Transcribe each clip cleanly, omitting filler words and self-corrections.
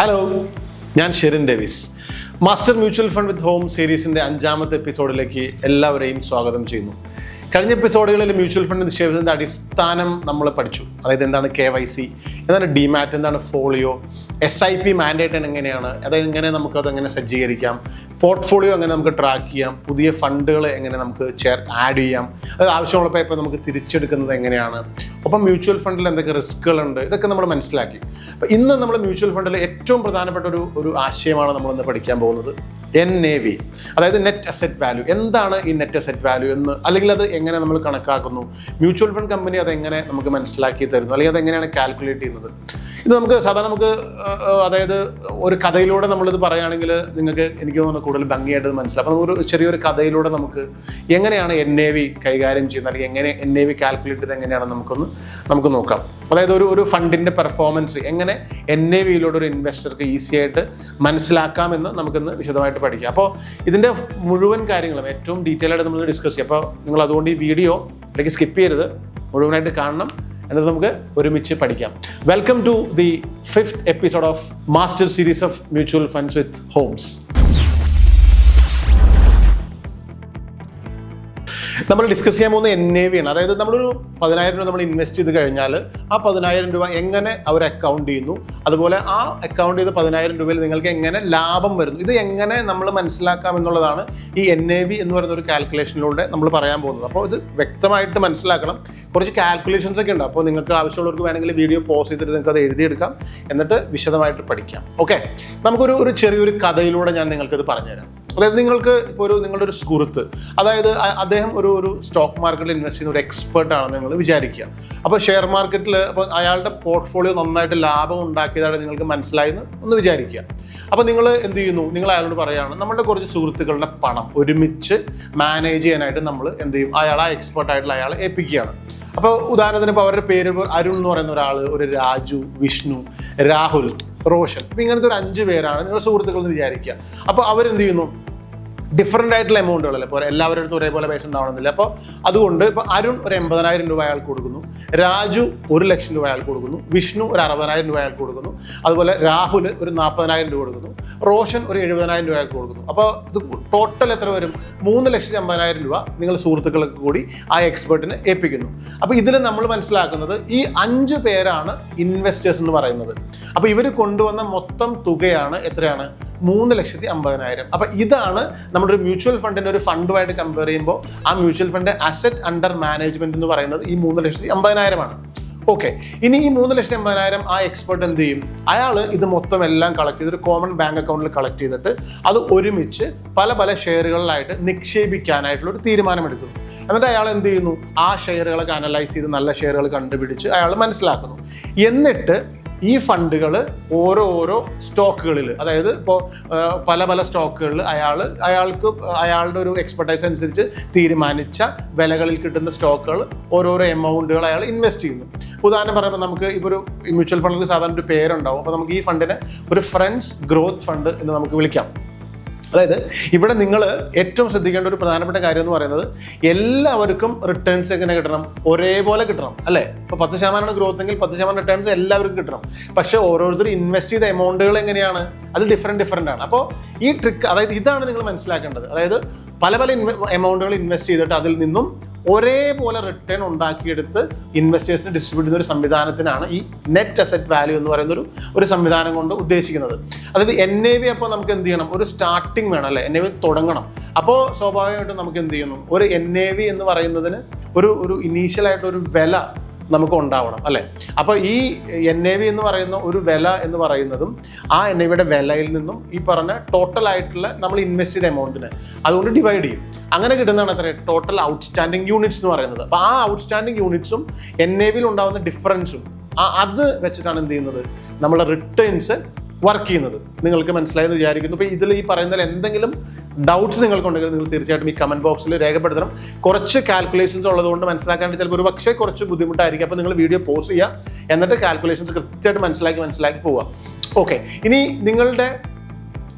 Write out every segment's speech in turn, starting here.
Hello, ഞാൻ Sherin Davis. Master mutual fund with home സീരീസിൻ്റെ 5ാമത്തെ എപ്പിസോഡിലേക്ക് എല്ലാവരെയും സ്വാഗതം ചെയ്യുന്നു. കഴിഞ്ഞ എപ്പിസോഡുകളിൽ മ്യൂച്വൽ ഫണ്ട് നിക്ഷേപത്തിൻ്റെ അടിസ്ഥാനം നമ്മൾ പഠിച്ചു. അതായത് എന്താണ് KYC, എന്താണ് ഡിമാറ്റ്, എന്താണ് ഫോളിയോ, SIP മാൻഡേറ്റ് എങ്ങനെയാണ്, അതായത് എങ്ങനെ നമുക്കതെങ്ങനെ സജ്ജീകരിക്കാം, പോർട്ട്ഫോളിയോ എങ്ങനെ നമുക്ക് ട്രാക്ക് ചെയ്യാം, പുതിയ ഫണ്ടുകൾ എങ്ങനെ നമുക്ക് ആഡ് ചെയ്യാം, അത് ആവശ്യമുള്ളപ്പോൾ ഇപ്പോൾ നമുക്ക് തിരിച്ചെടുക്കുന്നത് എങ്ങനെയാണ്, ഒപ്പം മ്യൂച്വൽ ഫണ്ടിൽ എന്തൊക്കെ റിസ്ക്കുകളുണ്ട്, ഇതൊക്കെ നമ്മൾ മനസ്സിലാക്കി. അപ്പോൾ ഇന്ന് നമ്മൾ മ്യൂച്വൽ ഫണ്ടിൽ ഏറ്റവും പ്രധാനപ്പെട്ട ഒരു ആശയമാണ് നമ്മളിന്ന് പഠിക്കാൻ പോകുന്നത്. NAV, അതായത് നെറ്റ് അസെറ്റ് വാല്യൂ. എന്താണ് ഈ നെറ്റ് അസെറ്റ് വാല്യൂ എന്ന്, അല്ലെങ്കിൽ അത് എങ്ങനെ നമ്മൾ കണക്കാക്കുന്നു, മ്യൂച്വൽ ഫണ്ട് കമ്പനി അതെങ്ങനെ നമുക്ക് മനസ്സിലാക്കി തരുന്നു, അല്ലെങ്കിൽ അതെങ്ങനെയാണ് കാൽക്കുലേറ്റ് ചെയ്യുന്നത്. ഇത് നമുക്ക് സാധാരണ അതായത് ഒരു കഥയിലൂടെ നമ്മളിത് പറയുകയാണെങ്കിൽ എനിക്ക് തോന്നുന്നു കൂടുതൽ ഭംഗിയായിട്ട് ഇത് മനസ്സിലാവും. അപ്പോൾ ഒരു ചെറിയൊരു കഥയിലൂടെ നമുക്ക് എങ്ങനെയാണ് NAV കൈകാര്യം ചെയ്യുന്നത്, അല്ലെങ്കിൽ എങ്ങനെ NAV കാൽക്കുലേറ്റ് ചെയ്ത് എങ്ങനെയാണ് നമുക്ക് നോക്കാം. അതായത് ഒരു ഫണ്ടിൻ്റെ പെർഫോമൻസ് എങ്ങനെ NAVയിലൂടെ ഒരു ഇൻവെസ്റ്റർക്ക് ഈസി ആയിട്ട് മനസ്സിലാക്കാമെന്ന് നമുക്കിന്ന് വിശദമായിട്ട് പഠിക്കാം. അപ്പോൾ ഇതിൻ്റെ മുഴുവൻ കാര്യങ്ങളും ഏറ്റവും ഡീറ്റെയിൽ ആയിട്ട് നമ്മൾ ഡിസ്കസ് ചെയ്യും. അപ്പോൾ നിങ്ങൾ അതുകൊണ്ട് ഈ വീഡിയോ അല്ലെങ്കിൽ സ്കിപ്പ് ചെയ്യരുത്, മുഴുവനായിട്ട് കാണണം, എന്നിട്ട് നമുക്ക് ഒരുമിച്ച് പഠിക്കാം. Welcome to the 5th episode of master series of mutual funds with homes. നമ്മൾ ഡിസ്കസ് ചെയ്യാൻ പോകുന്ന NAV ആണ്. അതായത് നമ്മളൊരു 10,000 രൂപ നമ്മൾ ഇൻവെസ്റ്റ് ചെയ്ത് കഴിഞ്ഞാൽ ആ 10,000 രൂപ എങ്ങനെ അവർ അക്കൗണ്ട് ചെയ്യുന്നു, അതുപോലെ ആ അക്കൗണ്ട് ചെയ്ത 10,000 രൂപയിൽ നിങ്ങൾക്ക് എങ്ങനെ ലാഭം വരുന്നു, ഇത് എങ്ങനെ നമ്മൾ മനസ്സിലാക്കാം എന്നുള്ളതാണ് ഈ NAV എന്ന് പറയുന്ന ഒരു കാൽക്കുലേഷനിലൂടെ നമ്മൾ പറയാൻ പോകുന്നത്. അപ്പോൾ ഇത് വ്യക്തമായിട്ട് മനസ്സിലാക്കണം. കുറച്ച് കാൽക്കുലേഷൻസ് ഒക്കെ ഉണ്ട്. അപ്പോൾ നിങ്ങൾക്ക് ആവശ്യമുള്ളവർക്ക് വേണമെങ്കിൽ വീഡിയോ പോസ് ചെയ്തിട്ട് നിങ്ങൾക്ക് അത് എഴുതിയെടുക്കാം, എന്നിട്ട് വിശദമായിട്ട് പഠിക്കാം. ഓക്കെ, നമുക്കൊരു ചെറിയൊരു കഥയിലൂടെ ഞാൻ നിങ്ങൾക്കത് പറഞ്ഞുതരാം. അതായത് നിങ്ങൾക്ക് ഇപ്പോൾ നിങ്ങളുടെ ഒരു സുഹൃത്ത്, അതായത് അദ്ദേഹം ഒരു സ്റ്റോക്ക് മാർക്കറ്റിൽ ഇൻവെസ്റ്റ് ചെയ്യുന്ന ഒരു എക്സ്പേർട്ട് ആണെന്ന് നിങ്ങൾ വിചാരിക്കുക. അപ്പോൾ ഷെയർ മാർക്കറ്റിൽ അപ്പോൾ അയാളുടെ പോർട്ട്ഫോളിയോ നന്നായിട്ട് ലാഭം ഉണ്ടാക്കിയതായിട്ട് നിങ്ങൾക്ക് മനസ്സിലായെന്ന് ഒന്ന് വിചാരിക്കുക. അപ്പോൾ നിങ്ങൾ എന്ത് ചെയ്യുന്നു, നിങ്ങൾ അയാളോട് പറയുകയാണ് നമ്മുടെ കുറച്ച് സുഹൃത്തുക്കളുടെ പണം ഒരുമിച്ച് മാനേജ് ചെയ്യാനായിട്ട് നമ്മൾ എന്ത് ചെയ്യും, ആ എക്സ്പേർട്ടായിട്ടുള്ള അയാളെ ഏൽപ്പിക്കുകയാണ്. അപ്പോൾ ഉദാഹരണത്തിന് ഇപ്പോൾ അവരുടെ പേര് അരുൺ എന്ന് പറയുന്ന ഒരാൾ, ഒരു രാജു, വിഷ്ണു, രാഹുൽ, റോഷൻ, അപ്പോൾ ഇങ്ങനത്തെ ഒരു 5 പേരാണ് നിങ്ങളുടെ സുഹൃത്തുക്കൾ എന്ന് വിചാരിക്കുക. അപ്പോൾ അവരെന്ത് ചെയ്യുന്നു, ഡിഫറൻ്റ് ആയിട്ടുള്ള എമൗണ്ടുകളല്ലേ, ഇപ്പോൾ എല്ലാവരുടെ അടുത്തും ഒരേപോലെ പൈസ ഉണ്ടാവണമെന്നില്ല. അപ്പോൾ അതുകൊണ്ട് ഇപ്പോൾ അരുൺ ഒരു 80,000 രൂപ അയാൾക്ക് കൊടുക്കുന്നു, രാജു 1,00,000 രൂപ അയാൾക്ക് കൊടുക്കുന്നു, വിഷ്ണു ഒരു 60,000 രൂപ അയാൾക്ക് കൊടുക്കുന്നു, അതുപോലെ രാഹുൽ ഒരു 40,000 രൂപ കൊടുക്കുന്നു, റോഷൻ ഒരു 70,000 രൂപ അയാൾക്ക് കൊടുക്കുന്നു. അപ്പോൾ ഇത് ടോട്ടൽ എത്ര വരും? 3,50,000 രൂപ നിങ്ങൾ സുഹൃത്തുക്കൾക്ക് കൂടി ആ എക്സ്പേർട്ടിനെ ഏൽപ്പിക്കുന്നു. അപ്പോൾ ഇതിൽ നമ്മൾ മനസ്സിലാക്കുന്നത് ഈ 5 പേരാണ് ഇൻവെസ്റ്റേഴ്സ് എന്ന് പറയുന്നത്. അപ്പോൾ ഇവർ കൊണ്ടുവന്ന മൊത്തം തുകയാണ് എത്രയാണ്? 3,50,000. അപ്പോൾ ഇതാണ് നമ്മുടെ ഒരു മ്യൂച്വൽ ഫണ്ടിൻ്റെ ഒരു ഫണ്ടുമായിട്ട് കമ്പയർ ചെയ്യുമ്പോൾ ആ mutual fund asset under management എന്ന് പറയുന്നത് ഈ 3,50,000 ആണ്. ഓക്കെ, ഇനി ഈ 3,50,000 ആ എക്സ്പെർട്ട് എന്ത് ചെയ്യും? അയാൾ ഇത് മൊത്തം എല്ലാം കളക്ട് ചെയ്ത് ഒരു കോമൺ ബാങ്ക് അക്കൗണ്ടിൽ കളക്ട് ചെയ്തിട്ട് അത് ഒരുമിച്ച് പല ഷെയറുകളിലായിട്ട് നിക്ഷേപിക്കാനായിട്ടുള്ള ഒരു തീരുമാനമെടുക്കുന്നു. എന്നിട്ട് അയാൾ എന്ത് ചെയ്യുന്നു, ആ ഷെയറുകളൊക്കെ അനലൈസ് ചെയ്ത് നല്ല ഷെയറുകൾ കണ്ടുപിടിച്ച് അയാൾ മനസ്സിലാക്കുന്നു. എന്നിട്ട് ഈ ഫണ്ടുകൾ ഓരോ സ്റ്റോക്കുകളിൽ, അതായത് ഇപ്പോൾ പല സ്റ്റോക്കുകളിൽ അയാൾക്ക് അയാളുടെ ഒരു എക്സ്പെർട്ടൈസ് അനുസരിച്ച് തീരുമാനിച്ച വിലകളിൽ കിട്ടുന്ന സ്റ്റോക്കുകൾ ഓരോരോ എമൗണ്ടുകൾ അയാൾ ഇൻവെസ്റ്റ് ചെയ്യുന്നു. ഉദാഹരണം പറയുമ്പോൾ നമുക്ക് ഇപ്പോൾ ഒരു മ്യൂച്വൽ ഫണ്ടിന് സാധാരണ ഒരു പേരുണ്ടാവും. അപ്പോൾ നമുക്ക് ഈ ഫണ്ടിനെ ഒരു ഫ്രണ്ട്സ് ഗ്രോത്ത് ഫണ്ട് എന്ന് നമുക്ക് വിളിക്കാം. അതായത് ഇവിടെ നിങ്ങൾ ഏറ്റവും ശ്രദ്ധിക്കേണ്ട ഒരു പ്രധാനപ്പെട്ട കാര്യം എന്ന് പറയുന്നത് എല്ലാവർക്കും റിട്ടേൺസ് എങ്ങനെ കിട്ടണം? ഒരേപോലെ കിട്ടണം, അല്ലേ? ഇപ്പോൾ 10% ഗ്രോത്ത് എങ്കിൽ 10% റിട്ടേൺസ് എല്ലാവർക്കും കിട്ടണം. പക്ഷേ ഓരോരുത്തരും ഇൻവെസ്റ്റ് ചെയ്ത എമൗണ്ടുകൾ എങ്ങനെയാണ്? അത് ഡിഫറെൻ്റ് ആണ്. അപ്പോൾ ഈ ട്രിക്ക്, അതായത് ഇതാണ് നിങ്ങൾ മനസ്സിലാക്കേണ്ടത്. അതായത് പല എമൗണ്ടുകൾ ഇൻവെസ്റ്റ് ചെയ്തിട്ട് അതിൽ നിന്നും ഒരേപോലെ റിട്ടേൺ ഉണ്ടാക്കിയെടുത്ത് ഇൻവെസ്റ്റേഴ്സിന് ഡിസ്ട്രിബ്യൂട്ട് ചെയ്യുന്ന ഒരു സംവിധാനത്തിനാണ് ഈ നെറ്റ് അസെറ്റ് വാല്യൂ എന്ന് പറയുന്ന ഒരു സംവിധാനം കൊണ്ട് ഉദ്ദേശിക്കുന്നത്. അതായത് NAV അപ്പോൾ നമുക്ക് എന്ത് ചെയ്യണം? ഒരു സ്റ്റാർട്ടിങ് വേണം, അല്ലേ? NAV തുടങ്ങണം. അപ്പോൾ സ്വാഭാവികമായിട്ടും നമുക്ക് എന്ത് ചെയ്യുന്നു, ഒരു NAV എന്ന് പറയുന്നതിന് ഒരു ഇനീഷ്യലായിട്ടൊരു വില നമുക്ക് ഉണ്ടാവണം, അല്ലേ? അപ്പോൾ ഈ NAV എന്ന് പറയുന്ന ഒരു വില എന്ന് പറയുന്നതും ആ NAVയുടെ വിലയിൽ നിന്നും ഈ പറഞ്ഞ ടോട്ടൽ ആയിട്ടുള്ള നമ്മൾ ഇൻവെസ്റ്റ് ചെയ്ത എമൗണ്ടിനെ അതുകൊണ്ട് ഡിവൈഡ് ചെയ്യും. അങ്ങനെ കിട്ടുന്നതാണ് എത്ര? ടോട്ടൽ ഔട്ട്സ്റ്റാൻഡിങ് യൂണിറ്റ്സ് എന്ന് പറയുന്നത്. അപ്പോൾ ആ ഔട്ട്സ്റ്റാൻഡിങ് യൂണിറ്റ്സും NAVയിൽ ഉണ്ടാകുന്ന ഡിഫറൻസും അത് വെച്ചിട്ടാണ് എന്ത് ചെയ്യുന്നത്, നമ്മുടെ റിട്ടേൺസ് വർക്ക് ചെയ്യുന്നത്. നിങ്ങൾക്ക് മനസ്സിലായെന്ന് വിചാരിക്കുന്നു. അപ്പോൾ ഇതിൽ ഈ പറയുന്നതിൽ എന്തെങ്കിലും ഡൗട്ട്സ് നിങ്ങൾക്കുണ്ടെങ്കിൽ നിങ്ങൾ തീർച്ചയായിട്ടും ഈ കമൻറ്റ് ബോക്സിൽ രേഖപ്പെടുത്തണം. കുറച്ച് കാൽക്കുലേഷൻസ് ഉള്ളതുകൊണ്ട് മനസ്സിലാക്കാണ്ട് ചിലപ്പോൾ ഒരു പക്ഷേ കുറച്ച് ബുദ്ധിമുട്ടായിരിക്കും. അപ്പോൾ നിങ്ങൾ വീഡിയോ പോസ് ചെയ്യുക, എന്നിട്ട് കാൽക്കുലേഷൻസ് കൃത്യമായിട്ട് മനസ്സിലാക്കി പോവുക. ഓക്കെ, ഇനി നിങ്ങളുടെ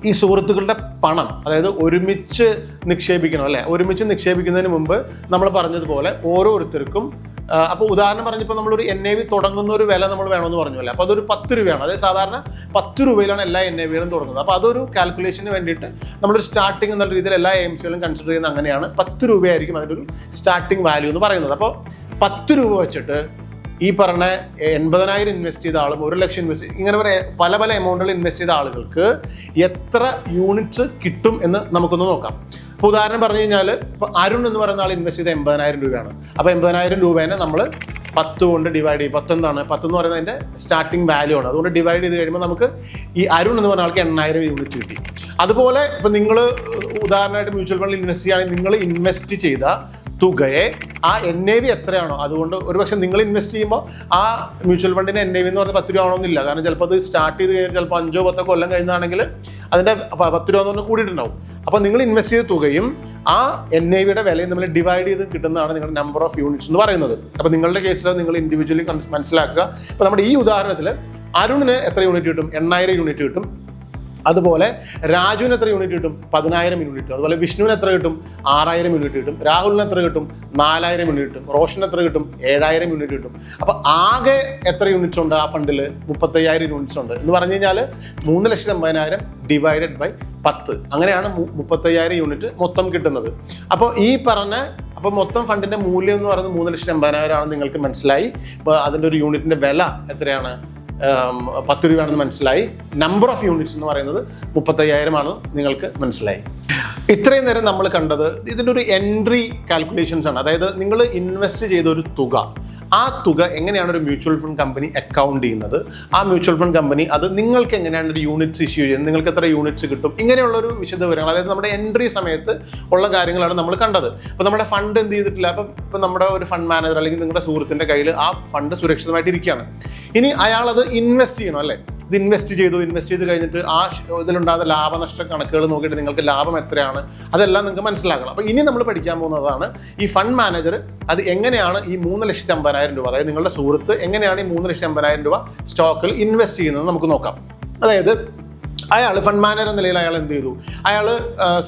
ഈ സുഹൃത്തുക്കളുടെ പണം, അതായത് ഒരുമിച്ച് നിക്ഷേപിക്കണം, അല്ലേ? ഒരുമിച്ച് നിക്ഷേപിക്കുന്നതിന് മുമ്പ് നമ്മൾ പറഞ്ഞതുപോലെ ഓരോരുത്തർക്കും അപ്പോൾ ഉദാഹരണം പറഞ്ഞപ്പോൾ നമ്മളൊരു NAV തുടങ്ങുന്ന ഒരു വില നമ്മൾ വേണമെന്ന് പറഞ്ഞല്ലോ. അപ്പോൾ അതൊരു 10 രൂപയാണ്. അതായത് സാധാരണ 10 രൂപയിലാണ് എല്ലാ NAVകളും തുടങ്ങുന്നത്. അപ്പോൾ അതൊരു കാൽക്കുലേഷന് വേണ്ടിയിട്ട് നമ്മളൊരു സ്റ്റാർട്ടിംഗ് എന്നുള്ള രീതിയിൽ എല്ലാ AMCകളും കൺസിഡർ ചെയ്യുന്നത് അങ്ങനെയാണ്. 10 രൂപയായിരിക്കും അതിൻ്റെ ഒരു സ്റ്റാർട്ടിംഗ് വാല്യൂ എന്ന് പറയുന്നത്. അപ്പോൾ 10 രൂപ വെച്ചിട്ട് ഈ പറഞ്ഞ 80,000 ഇൻവെസ്റ്റ് ചെയ്ത ആളും 1 ലക്ഷം ഇൻവെസ്റ്റ് ഇങ്ങനെ പല എമൗണ്ടുകൾ ഇൻവെസ്റ്റ് ചെയ്ത ആളുകൾക്ക് എത്ര യൂണിറ്റ്സ് കിട്ടും എന്ന് നമുക്കൊന്ന് നോക്കാം. ഇപ്പോൾ ഉദാഹരണം പറഞ്ഞു കഴിഞ്ഞാൽ ഇപ്പോൾ അരുൺ എന്ന് പറയുന്ന ആൾ ഇൻവെസ്റ്റ് ചെയ്ത 80,000 രൂപയാണ്. അപ്പോൾ 80,000 രൂപേനെ നമ്മൾ 10 കൊണ്ട് ഡിവൈഡ് ചെയ്യും. 10 എന്താണ്? 10 എന്ന് പറയുന്നത് അതിൻ്റെ സ്റ്റാർട്ടിംഗ് വാല്യൂ ആണ്. അതുകൊണ്ട് ഡിവൈഡ് ചെയ്ത് കഴിയുമ്പോൾ നമുക്ക് ഈ അരുൺ എന്ന് പറഞ്ഞ ആൾക്ക് 8,000 യൂണിറ്റ് കിട്ടി. അതുപോലെ ഇപ്പോൾ നിങ്ങൾ ഉദാഹരണമായിട്ട് മ്യൂച്വൽ ഫണ്ടിൽ ഇൻവെസ്റ്റ് ചെയ്യുകയാണെങ്കിൽ നിങ്ങൾ ഇൻവെസ്റ്റ് ചെയ്ത തുകയെ ആ NAV എത്രയാണോ അതുകൊണ്ട് ഒരുപക്ഷെ നിങ്ങൾ ഇൻവെസ്റ്റ് ചെയ്യുമ്പോൾ ആ മ്യൂച്വൽ ഫണ്ടിൻ്റെ NAV എന്ന് പറഞ്ഞാൽ 10 രൂപ ആവണമെന്നില്ല. കാരണം ചിലപ്പോൾ അത് സ്റ്റാർട്ട് ചെയ്ത് കഴിഞ്ഞാൽ ചിലപ്പോൾ 5-10 കൊല്ലം കഴിഞ്ഞാണെങ്കിൽ അതിൻ്റെ 10 രൂപ എന്ന് പറഞ്ഞാൽ കൂടിയിട്ടുണ്ടാവും. അപ്പോൾ നിങ്ങൾ ഇൻവെസ്റ്റ് ചെയ്ത തുകയും ആ NAVയുടെ വിലയും നമ്മൾ ഡിവൈഡ് ചെയ്ത് കിട്ടുന്നതാണ് നിങ്ങളുടെ നമ്പർ ഓഫ് യൂണിറ്റ്സ് എന്ന് പറയുന്നത്. അപ്പോൾ നിങ്ങളുടെ കേസിൽ നിങ്ങൾ ഇൻഡിവിജ്വലി മനസ്സിലാക്കുക. ഇപ്പോൾ നമ്മുടെ ഈ ഉദാഹരണത്തിൽ അരുണിന് എത്ര യൂണിറ്റ് കിട്ടും? 8,000 യൂണിറ്റ് കിട്ടും. അതുപോലെ രാജുവിന് എത്ര യൂണിറ്റ് കിട്ടും? 10,000 യൂണിറ്റ്. അതുപോലെ വിഷ്ണുവിന് എത്ര കിട്ടും? 6,000 യൂണിറ്റ് കിട്ടും. രാഹുലിന് എത്ര കിട്ടും? 4,000 യൂണിറ്റ് കിട്ടും. റോഷന് എത്ര കിട്ടും? 7,000 യൂണിറ്റ് കിട്ടും. അപ്പോൾ ആകെ എത്ര യൂണിറ്റ്സ് ഉണ്ട് ആ ഫണ്ടിൽ? 35,000 യൂണിറ്റ്സ് ഉണ്ട്. എന്ന് പറഞ്ഞു കഴിഞ്ഞാൽ 3,80,000 ഡിവൈഡഡ് ബൈ 10 അങ്ങനെയാണ് 35,000 യൂണിറ്റ് മൊത്തം കിട്ടുന്നത്. അപ്പോൾ ഈ പറഞ്ഞ മൊത്തം ഫണ്ടിൻ്റെ മൂല്യം എന്ന് പറയുന്നത് 3,80,000 ആണെന്ന് നിങ്ങൾക്ക് മനസ്സിലായി. ഇപ്പോൾ അതിൻ്റെ ഒരു യൂണിറ്റിൻ്റെ വില എത്രയാണ്? 10 രൂപയാണെന്ന് മനസ്സിലായി. നമ്പർ ഓഫ് യൂണിറ്റ്സ് എന്ന് പറയുന്നത് 35,000 ആണ് നിങ്ങൾക്ക് മനസ്സിലായി. ഇത്രയും നേരം നമ്മൾ കണ്ടത് ഇതിൻ്റെ ഒരു എൻട്രി കാൽക്കുലേഷൻസ് ആണ്. അതായത് നിങ്ങൾ ഇൻവെസ്റ്റ് ചെയ്ത ഒരു തുക, ആ തുക എങ്ങനെയാണ് ഒരു മ്യൂച്വൽ ഫണ്ട് കമ്പനി അക്കൗണ്ട് ചെയ്യുന്നത്, ആ മ്യൂച്വൽ ഫണ്ട് കമ്പനി അത് നിങ്ങൾക്ക് എങ്ങനെയാണ് ഒരു യൂണിറ്റ്സ് ഇഷ്യൂ ചെയ്യുന്നത്, നിങ്ങൾക്ക് എത്ര യൂണിറ്റ്സ് കിട്ടും, ഇങ്ങനെയുള്ളൊരു വിശദവിവരങ്ങൾ, അതായത് നമ്മുടെ എൻട്രി സമയത്ത് ഉള്ള കാര്യങ്ങളാണ് നമ്മൾ കണ്ടത്. അപ്പോൾ നമ്മുടെ ഫണ്ട് എന്ത് ചെയ്തിട്ടില്ല, ഇപ്പം നമ്മുടെ ഒരു ഫണ്ട് മാനേജർ അല്ലെങ്കിൽ നിങ്ങളുടെ സുഹൃത്തിൻ്റെ കയ്യിൽ ആ ഫണ്ട് സുരക്ഷിതമായിട്ട് ഇരിക്കുകയാണ്. ഇനി അയാളത് ഇൻവെസ്റ്റ് ചെയ്യണം അല്ലേ? ഇത് ഇൻവെസ്റ്റ് ചെയ്ത് കഴിഞ്ഞിട്ട് ആ ഇതിലുണ്ടാകുന്ന ലാഭനഷ്ട കണക്കുകൾ നോക്കിയിട്ട് നിങ്ങൾക്ക് ലാഭം എത്രയാണ് അതെല്ലാം നിങ്ങൾക്ക് മനസ്സിലാക്കണം. അപ്പോൾ ഇനി നമ്മൾ പഠിക്കാൻ പോകുന്നതാണ് ഈ ഫണ്ട് മാനേജർ അത് എങ്ങനെയാണ് ഈ 3,50,000 രൂപ, അതായത് നിങ്ങളുടെ സുഹൃത്ത് എങ്ങനെയാണ് ഈ 3,50,000 രൂപ സ്റ്റോക്കിൽ ഇൻവെസ്റ്റ് ചെയ്യുന്നത് നമുക്ക് നോക്കാം. അതായത് അയാൾ ഫണ്ട് മാനേജർ എന്ന നിലയിൽ അയാൾ എന്ത് ചെയ്തു? അയാൾ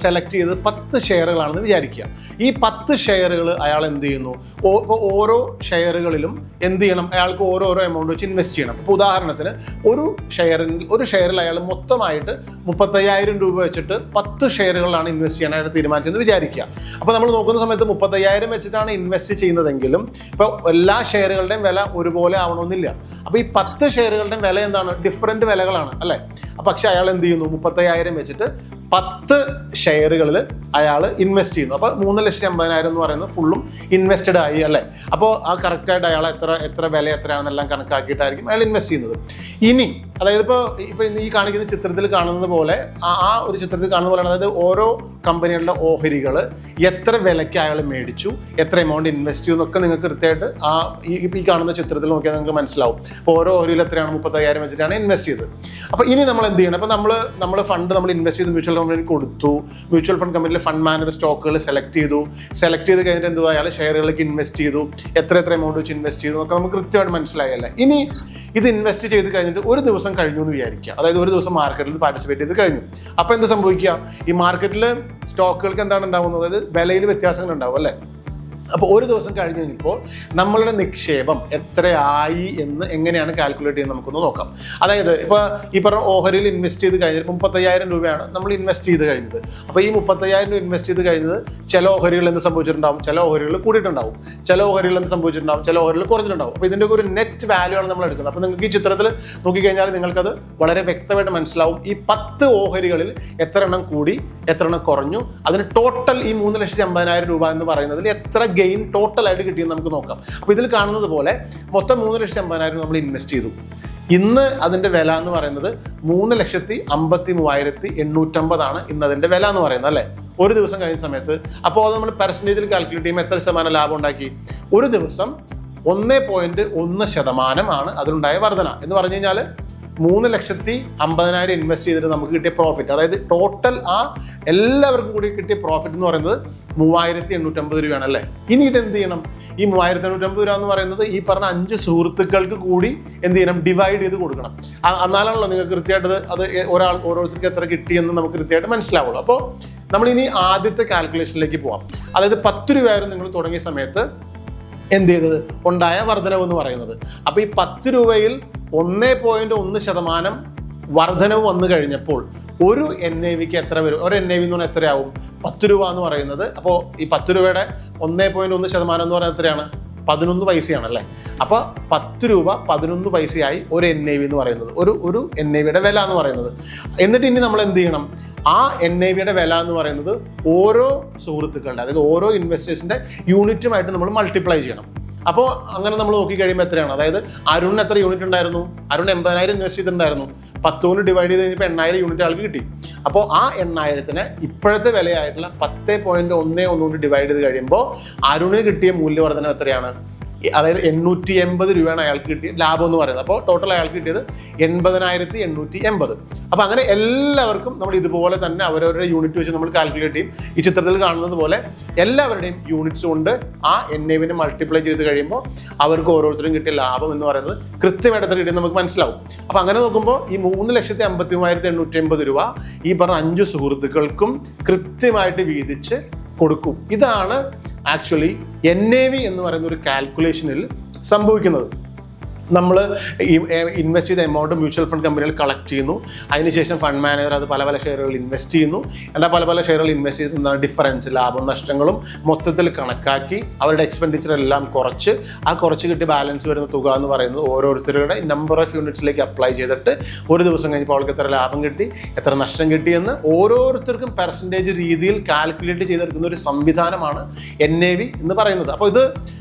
സെലക്ട് ചെയ്ത് 10 ഷെയറുകളാണെന്ന് വിചാരിക്കുക. ഈ 10 ഷെയറുകൾ അയാൾ എന്ത് ചെയ്യുന്നു? ഓരോ ഷെയറുകളിലും എന്ത് ചെയ്യണം? അയാൾക്ക് ഓരോരോ എമൗണ്ട് വെച്ച് ഇൻവെസ്റ്റ് ചെയ്യണം. അപ്പോൾ ഉദാഹരണത്തിന് ഒരു ഷെയറിൽ അയാൾ മൊത്തമായിട്ട് 35,000 രൂപ വെച്ചിട്ട് 10 ഷെയറുകളാണ് ഇൻവെസ്റ്റ് ചെയ്യാനായിട്ട് തീരുമാനിച്ചെന്ന് വിചാരിക്കുക. അപ്പോൾ നമ്മൾ നോക്കുന്ന സമയത്ത് 35,000 വെച്ചിട്ടാണ് ഇൻവെസ്റ്റ് ചെയ്യുന്നതെങ്കിലും ഇപ്പോൾ എല്ലാ ഷെയറുകളുടെയും വില ഒരുപോലെ ആവണമെന്നില്ല. അപ്പോൾ ഈ 10 ഷെയറുകളുടെയും വില എന്താണ്? ഡിഫറൻറ്റ് വിലകളാണ് അല്ലേ? പക്ഷേ അയാൾ എന്ത് ചെയ്യുന്നു? 35,000 വെച്ചിട്ട് 10 ഷെയറുകളിൽ അയാൾ ഇൻവെസ്റ്റ് ചെയ്യുന്നു. അപ്പോൾ 3,80,000 എന്ന് പറയുന്നത് ഫുള്ളും ഇൻവെസ്റ്റഡ് ആയി അല്ലേ? അപ്പോൾ ആ കറക്റ്റായിട്ട് അയാൾ എത്ര വില എത്രയാണെന്നെല്ലാം കണക്കാക്കിയിട്ടായിരിക്കും അയാൾ ഇൻവെസ്റ്റ് ചെയ്യുന്നത്. ഇനി അതായത് ഇപ്പോൾ ഈ കാണിക്കുന്ന ചിത്രത്തിൽ കാണുന്നത് പോലെ ആ ഒരു ചിത്രത്തിൽ കാണുന്ന പോലെയാണ്. അതായത് ഓരോ കമ്പനികളുടെ ഓഹരികൾ എത്ര വിലയ്ക്ക് അയാൾ മേടിച്ചു, എത്ര എമൗണ്ട് ഇൻവെസ്റ്റ് ചെയ്തു എന്നൊക്കെ നിങ്ങൾക്ക് കൃത്യമായിട്ട് ഈ കാണുന്ന ചിത്രത്തിൽ നോക്കിയാൽ നിങ്ങൾക്ക് മനസ്സിലാവും. അപ്പോൾ ഓരോ ഓഹരിയിൽ എത്രയാണ് 35,000 വെച്ചിട്ടാണ് ഇൻവെസ്റ്റ് ചെയ്തത്. അപ്പോൾ ഇനി നമ്മൾ എന്ത് ചെയ്യണം? അപ്പോൾ നമ്മൾ ഫണ്ട് ഇൻവെസ്റ്റ് ചെയ്ത് മ്യൂച്വൽ കമ്പനി കൊടുത്തു. മ്യൂച്വൽ ഫണ്ട് കമ്പനിയിൽ ഫണ്ട് മാനേജർ സ്റ്റോക്കുകൾ സെലക്ട് ചെയ്ത് കഴിഞ്ഞിട്ട് എന്തുവാ അയാൾ ഷെയറുകളിലേക്ക് ഇൻവെസ്റ്റ് ചെയ്തു, എത്ര എമൗണ്ട് വെച്ച് ഇൻവെസ്റ്റ് ചെയ്തു എന്നൊക്കെ നമുക്ക് കൃത്യമായിട്ട് മനസ്സിലായല്ലേ. ഇനി ഇത് ഇൻവെസ്റ്റ് ചെയ്ത് കഴിഞ്ഞിട്ട് ഒരു ദിവസം കഴിഞ്ഞു എന്ന് വിചാരിക്കുക. അതായത് ഒരു ദിവസം മാർക്കറ്റിൽ പാർട്ടിസിപ്പേറ്റ് ചെയ്ത് കഴിഞ്ഞു. അപ്പോൾ എന്ത് സംഭവിക്കുക? ഈ മാർക്കറ്റിൽ സ്റ്റോക്കുകൾക്ക് എന്താണ് ഉണ്ടാകുന്നത്? അതായത് വിലയിൽ വ്യത്യാസങ്ങൾ ഉണ്ടാവും അല്ലേ? അപ്പോൾ ഒരു ദിവസം കഴിഞ്ഞ് കഴിഞ്ഞപ്പോൾ നമ്മളുടെ നിക്ഷേപം എത്രയായി എന്ന് എങ്ങനെയാണ് കാൽക്കുലേറ്റ് ചെയ്യുന്നത് നമുക്കൊന്ന് നോക്കാം. അതായത് ഇപ്പോൾ ഈ പറഞ്ഞ ഓഹരിയിൽ ഇൻവെസ്റ്റ് ചെയ്ത് കഴിഞ്ഞിട്ട് 35,000 രൂപയാണ് നമ്മൾ ഇൻവെസ്റ്റ് ചെയ്ത് കഴിഞ്ഞത്. അപ്പോൾ ഈ 35,000 രൂപ ഇൻവെസ്റ്റ് ചെയ്ത് കഴിഞ്ഞത് ചില ഓഹരികൾ എന്ത് സംഭവിച്ചിട്ടുണ്ടാവും? ചില ഓഹരികൾ കൂടിയിട്ടുണ്ടാവും, ചില ഓഹരികൾ എന്ത് സംഭവിച്ചിട്ടുണ്ടാവും? ചില ഓഹരികൾ കുറഞ്ഞിട്ടുണ്ടാവും. അപ്പോൾ ഇതിൻ്റെ ഒരു നെറ്റ് വാല്യൂ ആണ് നമ്മൾ എടുക്കുന്നത്. അപ്പോൾ നിങ്ങൾക്ക് ഈ ചിത്രത്തിൽ നോക്കിക്കഴിഞ്ഞാൽ നിങ്ങൾക്കത് വളരെ വ്യക്തമായിട്ട് മനസ്സിലാവും. ഈ 10 ഓഹരികളിൽ എത്ര എണ്ണം കൂടി, എത്ര എണ്ണം കുറഞ്ഞു, അതിന് ടോട്ടൽ ഈ 3,50,000 രൂപ എന്ന് പറയുന്നതിൽ എത്ര ഗെയിൻ ടോട്ടലായിട്ട് കിട്ടിയെന്ന് നമുക്ക് നോക്കാം. അപ്പോൾ ഇതിൽ കാണുന്നത് പോലെ മൊത്തം 3,80,000 നമ്മൾ ഇൻവെസ്റ്റ് ചെയ്തു. ഇന്ന് അതിൻ്റെ വില എന്ന് പറയുന്നത് 3,53,850 ആണ് ഇന്ന് അതിൻ്റെ വില എന്ന് പറയുന്നത് അല്ലേ? ഒരു ദിവസം കഴിയുന്ന സമയത്ത്. അപ്പോൾ അത് നമ്മൾ പെർസെൻറ്റേജിൽ കാൽക്കുലേറ്റ് ചെയ്യുമ്പോൾ എത്ര ശതമാനം ലാഭം ഉണ്ടാക്കി? ഒരു ദിവസം 1.1% ആണ് അതിലുണ്ടായ വർധന. എന്ന് പറഞ്ഞു കഴിഞ്ഞാൽ 3,50,000 ഇൻവെസ്റ്റ് ചെയ്തിട്ട് നമുക്ക് കിട്ടിയ പ്രോഫിറ്റ്, അതായത് ടോട്ടൽ എല്ലാവർക്കും കൂടി കിട്ടിയ പ്രോഫിറ്റ് എന്ന് പറയുന്നത് 3,850 രൂപയാണ് അല്ലേ? ഇനി ഇതെന്ത് ചെയ്യണം? ഈ 3,850 രൂപ എന്ന് പറയുന്നത് ഈ പറഞ്ഞ 5 സുഹൃത്തുക്കൾക്ക് കൂടി എന്ത് ചെയ്യണം? ഡിവൈഡ് ചെയ്ത് കൊടുക്കണം. എന്നാലാണല്ലോ നിങ്ങൾക്ക് കൃത്യമായിട്ട് അത് ഓരോരുത്തർക്ക് എത്ര കിട്ടിയെന്ന് നമുക്ക് കൃത്യമായിട്ട് മനസ്സിലാവുള്ളൂ. അപ്പോൾ നമ്മളിനി ആദ്യത്തെ കാൽക്കുലേഷനിലേക്ക് പോവാം. അതായത് 10 രൂപയായിരുന്നു നിങ്ങൾ തുടങ്ങിയ സമയത്ത് എന്ത് ചെയ്തത് ഉണ്ടായ വർധനവ് എന്ന് പറയുന്നത്. അപ്പോൾ ഈ 10 രൂപയിൽ 1.1% വർധനവ് വന്നു കഴിഞ്ഞപ്പോൾ ഒരു NAVക്ക് എത്ര വരും? ഒരു NAV എന്ന് പറഞ്ഞാൽ എത്രയാവും? 10 രൂപ എന്ന് പറയുന്നത്. അപ്പോൾ ഈ 10 രൂപയുടെ 1.1% എന്ന് പറഞ്ഞാൽ എത്രയാണ്? 11 പൈസയാണല്ലേ. അപ്പോൾ 10 രൂപ 11 പൈസയായി ഒരു NAV എന്ന് പറയുന്നത്, ഒരു NAVയുടെ വില എന്ന് പറയുന്നത്. എന്നിട്ട് ഇനി നമ്മൾ എന്ത് ചെയ്യണം? ആ NAVയുടെ വില എന്ന് പറയുന്നത് ഓരോ സുഹൃത്തുക്കളുടെ, അതായത് ഓരോ ഇൻവെസ്റ്റേഴ്സിൻ്റെ യൂണിറ്റുമായിട്ട് നമ്മൾ മൾട്ടിപ്ലൈ ചെയ്യണം. അപ്പോൾ അങ്ങനെ നമ്മൾ നോക്കിക്കഴിയുമ്പോൾ എത്രയാണ്? അതായത് അരുണിന് എത്ര യൂണിറ്റ് ഉണ്ടായിരുന്നു? അരുൺ 80,000 ഇൻവെസ്റ്റ് ചെയ്തിട്ടുണ്ടായിരുന്നു. 10 കൊണ്ട് ഡിവൈഡ് ചെയ്ത് കഴിഞ്ഞപ്പോൾ 8,000 യൂണിറ്റ് ആൾക്ക് കിട്ടി. അപ്പോൾ ആ 8,000-നെ ഇപ്പോഴത്തെ വിലയായിട്ടുള്ള 10.11 കൊണ്ട് ഡിവൈഡ് ചെയ്ത് കഴിയുമ്പോൾ അരുണിന് കിട്ടിയ മൂല്യവർദ്ധനം എത്രയാണ്? അതായത് 880 രൂപയാണ് അയാൾക്ക് കിട്ടിയ ലാഭം എന്ന് പറയുന്നത്. അപ്പോൾ ടോട്ടൽ അയാൾക്ക് കിട്ടിയത് 80,880. അപ്പോൾ അങ്ങനെ എല്ലാവർക്കും നമ്മൾ ഇതുപോലെ തന്നെ അവരവരുടെ യൂണിറ്റ് വെച്ച് നമ്മൾ കാൽക്കുലേറ്റ് ചെയ്യും. ഈ ചിത്രത്തിൽ കാണുന്നത് പോലെ എല്ലാവരുടെയും യൂണിറ്റ്സ് കൊണ്ട് ആ NAVനെ മൾട്ടിപ്ലൈ ചെയ്ത് കഴിയുമ്പോൾ അവർക്ക് ഓരോരുത്തരും കിട്ടിയ ലാഭം എന്ന് പറയുന്നത് കൃത്യമായിട്ട് എത്ര കിട്ടിയെന്ന് നമുക്ക് മനസ്സിലാവും. അപ്പോൾ അങ്ങനെ നോക്കുമ്പോൾ ഈ 3,53,880 രൂപ ഈ പറഞ്ഞ 5 സുഹൃത്തുക്കൾക്കും കൃത്യമായിട്ട് വീതിച്ച് കൊടുക്കും. ഇതാണ് ആക്ച്വലി NAV എന്ന് പറയുന്ന ഒരു കാൽക്കുലേഷനിൽ സംഭവിക്കുന്നത്. നമ്മൾ ഇൻവെസ്റ്റ് ചെയ്ത എമൗണ്ട് മ്യൂച്വൽ ഫണ്ട് കമ്പനികൾ കളക്ട് ചെയ്യുന്നു. അതിനുശേഷം ഫണ്ട് മാനേജർ അത് പല ഷെയറുകൾ ഇൻവെസ്റ്റ് ചെയ്യുന്നു. എന്നാൽ പല ഷെയറുകൾ ഇൻവെസ്റ്റ് ചെയ്യുന്ന ഡിഫറൻസ്, ലാഭം നഷ്ടങ്ങളും മൊത്തത്തിൽ കണക്കാക്കി അവരുടെ എക്സ്പെൻഡിച്ചർ എല്ലാം കുറച്ച് ആ കുറച്ച് കിട്ടി ബാലൻസ് വരുന്ന തുക എന്ന് പറയുന്നത് ഓരോരുത്തരുടെ നമ്പർ ഓഫ് യൂണിറ്റ്സിലേക്ക് അപ്ലൈ ചെയ്തിട്ട് ഒരു ദിവസം കഴിഞ്ഞപ്പോൾ അവർക്ക് എത്ര ലാഭം കിട്ടി, എത്ര നഷ്ടം കിട്ടിയെന്ന് ഓരോരുത്തർക്കും പെർസെൻറ്റേജ് രീതിയിൽ കാൽക്കുലേറ്റ് ചെയ്തെടുക്കുന്ന ഒരു സംവിധാനമാണ് NAV എന്ന് പറയുന്നത്. അപ്പോൾ ഇത്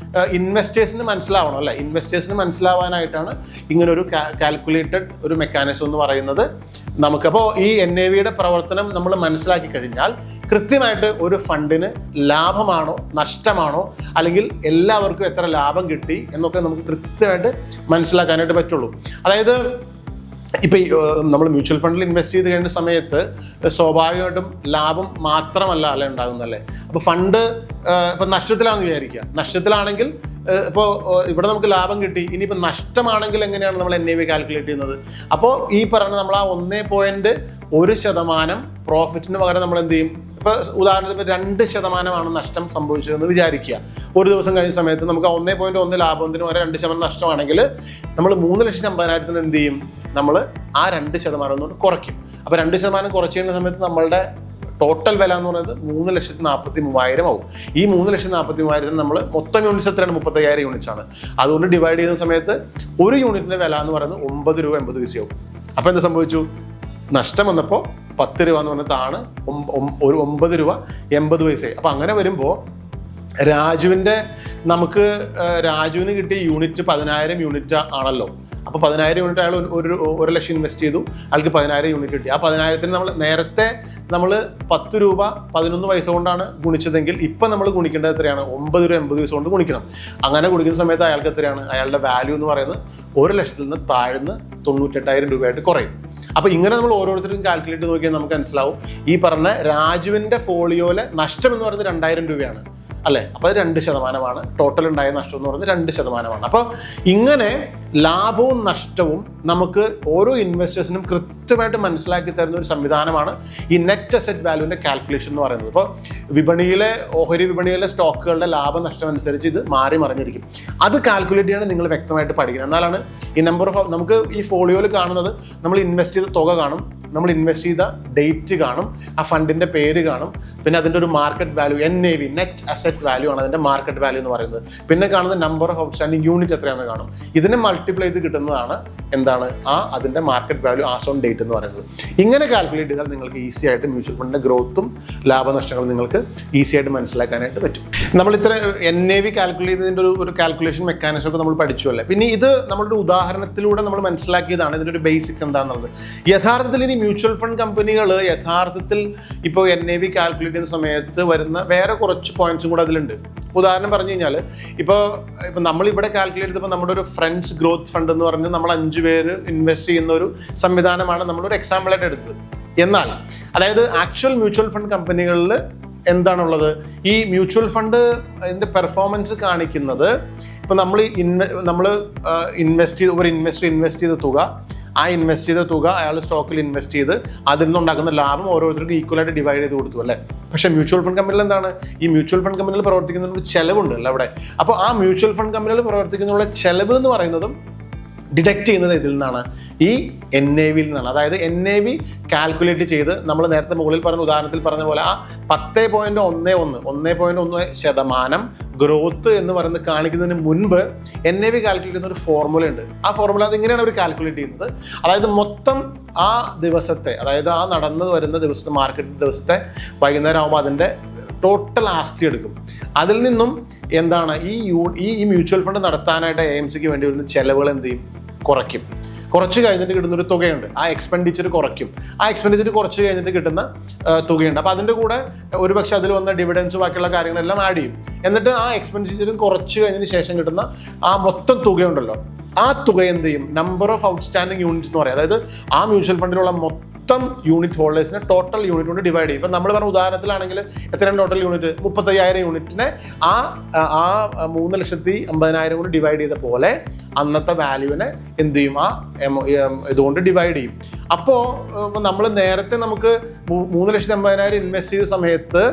ഇൻവെസ്റ്റേഴ്സിന് മനസ്സിലാവണം അല്ലേ? ഇൻവെസ്റ്റേഴ്സിന് മനസ്സിലാവാനായിട്ടാണ് ഇങ്ങനൊരു കാൽക്കുലേറ്റഡ് ഒരു മെക്കാനിസം എന്ന് പറയുന്നത് നമുക്കപ്പോൾ ഈ NAVയുടെ പ്രവർത്തനം നമ്മൾ മനസ്സിലാക്കി കഴിഞ്ഞാൽ കൃത്യമായിട്ട് ഒരു ഫണ്ടിന് ലാഭമാണോ നഷ്ടമാണോ അല്ലെങ്കിൽ എല്ലാവർക്കും എത്ര ലാഭം കിട്ടി എന്നൊക്കെ നമുക്ക് കൃത്യമായിട്ട് മനസ്സിലാക്കാനായിട്ട് പറ്റുള്ളൂ. അതായത് ഇപ്പം നമ്മൾ മ്യൂച്വൽ ഫണ്ടിൽ ഇൻവെസ്റ്റ് ചെയ്ത് കഴിഞ്ഞ സമയത്ത് സ്വാഭാവികമായിട്ടും ലാഭം മാത്രമല്ല അല്ലേ ഉണ്ടാകുന്നല്ലേ. അപ്പോൾ ഫണ്ട് ഇപ്പം നഷ്ടത്തിലാണെന്ന് വിചാരിക്കുക. നഷ്ടത്തിലാണെങ്കിൽ ഇപ്പോൾ ഇവിടെ നമുക്ക് ലാഭം കിട്ടി, ഇനിയിപ്പോൾ നഷ്ടമാണെങ്കിൽ എങ്ങനെയാണ് നമ്മൾ NAV കാൽക്കുലേറ്റ് ചെയ്യുന്നത്? അപ്പോൾ ഈ പറഞ്ഞ നമ്മൾ ആ 1.1% പ്രോഫിറ്റിന് പകരം നമ്മൾ എന്ത് ചെയ്യും? ഇപ്പോൾ ഉദാഹരണത്തിന് 2% നഷ്ടം സംഭവിച്ചതെന്ന് വിചാരിക്കുക. ഒരു ദിവസം കഴിഞ്ഞ സമയത്ത് നമുക്ക് 1.1 ലാഭത്തിന് പകരം 2% നഷ്ടമാണെങ്കിൽ നമ്മൾ 3,50,000 എന്ത് ചെയ്യും? നമ്മൾ ആ 2% കൊണ്ട് കുറയ്ക്കും. അപ്പോൾ 2% കുറച്ച് ചെയ്യുന്ന സമയത്ത് നമ്മളുടെ ടോട്ടൽ വില എന്ന് പറയുന്നത് 3,43,000 ആവും. ഈ 3,43,000 നമ്മൾ മൊത്തം യൂണിറ്റ്സ് എത്രയാണ്? 35,000 യൂണിറ്റ്സ് ആണ്. അതുകൊണ്ട് ഡിവൈഡ് ചെയ്യുന്ന സമയത്ത് ഒരു യൂണിറ്റിൻ്റെ വില എന്ന് പറയുന്നത് 9 രൂപ 80 പൈസയാവും. അപ്പോൾ എന്ത് സംഭവിച്ചു? നഷ്ടം വന്നപ്പോൾ 10 രൂപ എന്ന് പറഞ്ഞതാണ് ഒരു 9 രൂപ 80 പൈസയായി. അപ്പോൾ അങ്ങനെ വരുമ്പോൾ രാജുവിന് കിട്ടിയ യൂണിറ്റ് 10,000 യൂണിറ്റ് ആണല്ലോ. അപ്പോൾ 10,000 യൂണിറ്റ് അയാൾ 1 ലക്ഷം ഇൻവെസ്റ്റ് ചെയ്തു, അയാൾക്ക് 10,000 യൂണിറ്റ് കിട്ടി. ആ 10,000-ന് നമ്മൾ നേരത്തെ 10 രൂപ 11 പൈസ കൊണ്ടാണ് ഗുണിച്ചതെങ്കിൽ ഇപ്പം നമ്മൾ ഗുണിക്കേണ്ടത് എത്രയാണ്? 9 രൂപ 80 പൈസ കൊണ്ട് ഗുണിക്കണം. അങ്ങനെ ഗുണിക്കുന്ന സമയത്ത് അയാൾക്ക് എത്രയാണ്? അയാളുടെ വാല്യൂ എന്ന് പറയുന്നത് 1 ലക്ഷത്തിൽ നിന്ന് താഴ്ന്ന് 98,000 രൂപയായിട്ട് കുറയും. അപ്പോൾ ഇങ്ങനെ നമ്മൾ ഓരോരുത്തരും കാൽക്കുലേറ്റ് നോക്കിയാൽ നമുക്ക് മനസ്സിലാവും ഈ പറഞ്ഞ രാജുവിൻ്റെ ഫോളിയോയിലെ നഷ്ടം എന്ന് പറയുന്നത് 2,000 രൂപയാണ് അല്ലേ. അപ്പോൾ അത് 2%. ടോട്ടൽ ഉണ്ടായ നഷ്ടം എന്ന് പറയുന്നത് 2%. അപ്പോൾ ഇങ്ങനെ ലാഭവും നഷ്ടവും നമുക്ക് ഓരോ ഇൻവെസ്റ്റേഴ്സിനും കൃത്യമായിട്ട് മനസ്സിലാക്കി തരുന്ന ഒരു സംവിധാനമാണ് ഈ നെറ്റ് അസറ്റ് വാല്യൂവിൻ്റെ കാൽക്കുലേഷൻ എന്ന് പറയുന്നത്. ഇപ്പോൾ ഓഹരി വിപണിയിലെ സ്റ്റോക്കുകളുടെ ലാഭനഷ്ടം അനുസരിച്ച് ഇത് മാറി മറിഞ്ഞിരിക്കും. അത് കാൽക്കുലേറ്റ് ചെയ്യാൻ നിങ്ങൾ വ്യക്തമായിട്ട് പഠിക്കണം. എന്നാലാണ് ഈ നമുക്ക് ഈ ഫോളിയോയിൽ കാണുന്നത് നമ്മൾ ഇൻവെസ്റ്റ് ചെയ്ത തുക കാണും, നമ്മൾ ഇൻവെസ്റ്റ് ചെയ്ത ഡേറ്റ് കാണും, ആ ഫണ്ടിൻ്റെ പേര് കാണും, പിന്നെ അതിൻ്റെ ഒരു market value NAV net asset value ആണ് അതിൻ്റെ മാർക്കറ്റ് വാല്യൂ എന്ന് പറയുന്നത്. പിന്നെ കാണുന്ന നമ്പർ ഓഫ് ഔട്ട്സ്റ്റാൻഡിംഗ് യൂണിറ്റ് എത്രയാണെന്ന് കാണും. ഇതിനെ മൾട്ടിപ്ലൈ ചെയ്ത് കിട്ടുന്നതാണ് എന്താണ് അതിൻ്റെ market value as on date എന്ന് പറയുന്നത്. ഇങ്ങനെ കാൽക്കുലേറ്റ് ചെയ്താൽ നിങ്ങൾക്ക് ഈസി ആയിട്ട് മ്യൂച്വൽ ഫണ്ടിൻ്റെ ഗ്രോത്തും ലാഭനഷ്ടങ്ങളും നിങ്ങൾക്ക് ഈസി ആയിട്ട് മനസ്സിലാക്കാനായിട്ട് പറ്റും. നമ്മളിത്ര NAV കാൽക്കുലേറ്റ് ചെയ്തതിൻ്റെ ഒരു കാൽക്കുലേഷൻ മെക്കാനിസം ഒക്കെ നമ്മൾ പഠിച്ചു അല്ലേ. പിന്നെ ഇത് നമ്മളുടെ ഉദാഹരണത്തിലൂടെ നമ്മൾ മനസ്സിലാക്കിയതാണ് ഇതിൻ്റെ ഒരു ബേസിക്സ് എന്താണെന്നുള്ളത്. യഥാർത്ഥത്തിൽ ഇനി മ്യൂച്വൽ ഫണ്ട് കമ്പനികൾ യഥാർത്ഥത്തിൽ ഇപ്പോൾ NAV കാൽക്കുലേറ്റ് ചെയ്യുന്ന സമയത്ത് വരുന്ന വേറെ കുറച്ച് പോയിന്റ്സും കൂടെ അതിലുണ്ട്. ഉദാഹരണം പറഞ്ഞു കഴിഞ്ഞാൽ ഇപ്പോൾ നമ്മളിവിടെ കാൽക്കുലേറ്റ് ചെയ്തപ്പോൾ നമ്മുടെ ഒരു ഫ്രണ്ട്സ് ഗ്രോത്ത് ഫണ്ട് എന്ന് പറഞ്ഞ് നമ്മൾ 5 പേര് ഇൻവെസ്റ്റ് ചെയ്യുന്ന ഒരു സംവിധാനമാണ് നമ്മളൊരു എക്സാമ്പിളായിട്ട് എടുത്തത്. എന്നാൽ അതായത് ആക്ച്വൽ മ്യൂച്വൽ ഫണ്ട് കമ്പനികളിൽ എന്താണുള്ളത്? ഈ മ്യൂച്വൽ ഫണ്ട് അതിൻ്റെ പെർഫോമൻസ് കാണിക്കുന്നത് ഇപ്പോൾ നമ്മൾ ഇൻവെസ്റ്റ് ചെയ്ത തുക ആ ഇൻവെസ്റ്റ് ചെയ്ത തുക അയാൾ സ്റ്റോക്കിൽ ഇൻവെസ്റ്റ് ചെയ്ത് അതിൽ നിന്നുണ്ടാക്കുന്ന ലാഭം ഓരോരുത്തർക്കും ഈക്വലായിട്ട് ഡിവൈഡ് ചെയ്ത് കൊടുത്തു അല്ലേ. പക്ഷേ മ്യൂച്വൽ ഫണ്ട് കമ്പനിയിൽ എന്താണ്, ഈ മ്യൂച്വൽ ഫണ്ട് കമ്പനിയിൽ പ്രവർത്തിക്കുന്ന ഒരു ചെലവുണ്ട് അല്ല അവിടെ. അപ്പോൾ ആ മ്യൂച്വൽ ഫണ്ട് കമ്പനിയിൽ പ്രവർത്തിക്കുന്ന ചെലവ് എന്ന് പറയുന്നതും ഡിഡക്റ്റ് ചെയ്യുന്നത് ഇതിൽ നിന്നാണ്, ഈ NAV-യിൽ നിന്നാണ്. അതായത് NAV കാൽക്കുലേറ്റ് ചെയ്ത് നമ്മൾ നേരത്തെ മുകളിൽ പറഞ്ഞ ഉദാഹരണത്തിൽ പറഞ്ഞ പോലെ ആ 10.11% ഗ്രോത്ത് എന്ന് പറയുന്നത് കാണിക്കുന്നതിന് മുൻപ് NAV കാൽക്കുലേറ്റ് ചെയ്യുന്ന ഒരു ഫോർമുല ഉണ്ട്. ആ ഫോർമുല അതിങ്ങനെയാണ് അവർ കാൽക്കുലേറ്റ് ചെയ്യുന്നത്. അതായത് മൊത്തം ആ ദിവസത്തെ, അതായത് ആ നടന്നു വരുന്ന ദിവസത്തെ മാർക്കറ്റ് ദിവസത്തെ വൈകുന്നേരം ആകുമ്പോൾ അതിൻ്റെ ടോട്ടൽ ആസ്തി എടുക്കും. അതിൽ നിന്നും എന്താണ് ഈ മ്യൂച്വൽ ഫണ്ട് നടത്താനായിട്ട് AMCക്ക് വേണ്ടി വരുന്ന ചെലവുകൾ എന്ത് ചെയ്യും, കുറയ്ക്കും. കുറച്ച് കഴിഞ്ഞിട്ട് കിട്ടുന്നൊരു തുകയുണ്ട്, ആ എക്സ്പെൻഡിച്ചർ കുറയ്ക്കും. ആ എക്സ്പെൻഡിച്ചർ കുറച്ച് കഴിഞ്ഞിട്ട് കിട്ടുന്ന തുകയുണ്ട്. അപ്പോൾ അതിൻ്റെ കൂടെ ഒരുപക്ഷെ അതിൽ വന്ന ഡിവിഡൻസ് ബാക്കിയുള്ള കാര്യങ്ങളെല്ലാം ആഡ് ചെയ്യും. എന്നിട്ട് ആ എക്സ്പെൻഡിച്ചറും കുറച്ച് കഴിഞ്ഞതിന് ശേഷം കിട്ടുന്ന ആ മൊത്തം തുകയുണ്ടല്ലോ, ആ തുക എന്ത് ചെയ്യും, നമ്പർ ഓഫ് ഔട്ട്സ്റ്റാൻഡിങ് യൂണിറ്റ്സ് എന്ന് പറയും. അതായത് ആ മ്യൂച്വൽ ഫണ്ടിലുള്ള മൊത്തം യൂണിറ്റ് ഹോൾഡേഴ്സിനെ ടോട്ടൽ യൂണിറ്റ് കൊണ്ട് ഡിവൈഡ് ചെയ്യും. ഇപ്പം നമ്മൾ പറഞ്ഞ ഉദാഹരണത്തിലാണെങ്കിൽ എത്രയാണ് ടോട്ടൽ യൂണിറ്റ്, 35,000 യൂണിറ്റിനെ ആ 3,50,000 കൊണ്ട് ഡിവൈഡ് ചെയ്ത പോലെ അന്നത്തെ വാല്യൂവിനെ എന്ത് ചെയ്യും, ആ ഇതുകൊണ്ട് ഡിവൈഡ് ചെയ്യും. അപ്പോൾ നമ്മൾ നേരത്തെ നമുക്ക് 3,50,000 ഇൻവെസ്റ്റ് ചെയ്ത സമയത്ത്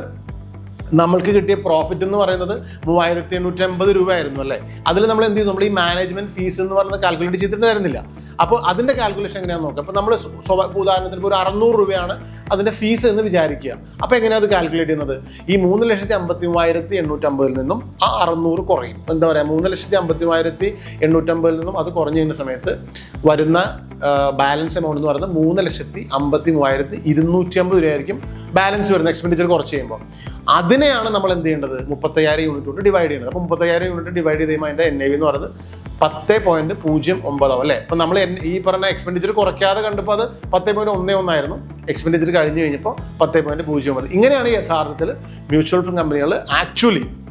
നമ്മൾക്ക് കിട്ടിയ പ്രോഫിറ്റ് എന്ന് പറയുന്നത് 3,850 രൂപയായിരുന്നു അല്ലേ. അതിൽ നമ്മൾ എന്ത് ചെയ്യും, നമ്മൾ ഈ മാനേജ്മെന്റ് ഫീസ് എന്ന് പറയുന്നത് കാൽക്കുലേറ്റ് ചെയ്തിട്ടുണ്ടായിരുന്നില്ല. അപ്പോൾ അതിൻ്റെ കാൽക്കുലേഷൻ എങ്ങനെയാണെന്ന് നോക്കാം. അപ്പോൾ നമ്മൾ ഉദാഹരണത്തിന് ഇപ്പോൾ ഒരു 600 രൂപയാണ് അതിൻ്റെ ഫീസ് എന്ന് വിചാരിക്കുക. അപ്പോൾ എങ്ങനെയാണ് അത് കാൽക്കുലേറ്റ് ചെയ്യുന്നത്, ഈ 3,53,850 നിന്നും ആ 600 കുറയും. എന്താ പറയുക, 3,53,850 നിന്നും അത് കുറഞ്ഞു കഴിഞ്ഞ സമയത്ത് വരുന്ന ബാലൻസ് എമൗണ്ട് എന്ന് പറയുന്നത് 3,53,250 രൂപയായിരിക്കും ബാലൻസ് വരുന്ന എക്സ്പെൻഡിച്ചർ കുറച്ച് ചെയ്യുമ്പോൾ. അതിനെയാണ് നമ്മൾ എന്ത് ചെയ്യേണ്ടത്, 35,000 യൂണിറ്റ് കൊണ്ട് ഡിവൈഡ് ചെയ്യുന്നത്. അപ്പോൾ 35,000 യൂണിറ്റ് ഡിവൈഡ് ചെയ്ത് കഴിയുമ്പോൾ അതിൻ്റെ NAV എന്ന് പറയുന്നത് 10.09 അല്ലേ. അപ്പം നമ്മൾ ഈ പറഞ്ഞ എക്സ്പെൻഡിച്ചർ കുറയ്ക്കാതെ കണ്ടപ്പോൾ അത് 10.11 ആയിരുന്നു. എക്സ്പെൻഡിച്ചർ കഴിഞ്ഞ് കഴിഞ്ഞപ്പോൾ 10.09. ഇങ്ങനെയാണ് യഥാർത്ഥത്തിൽ മ്യൂച്വൽ ഫണ്ട് കമ്പനികൾ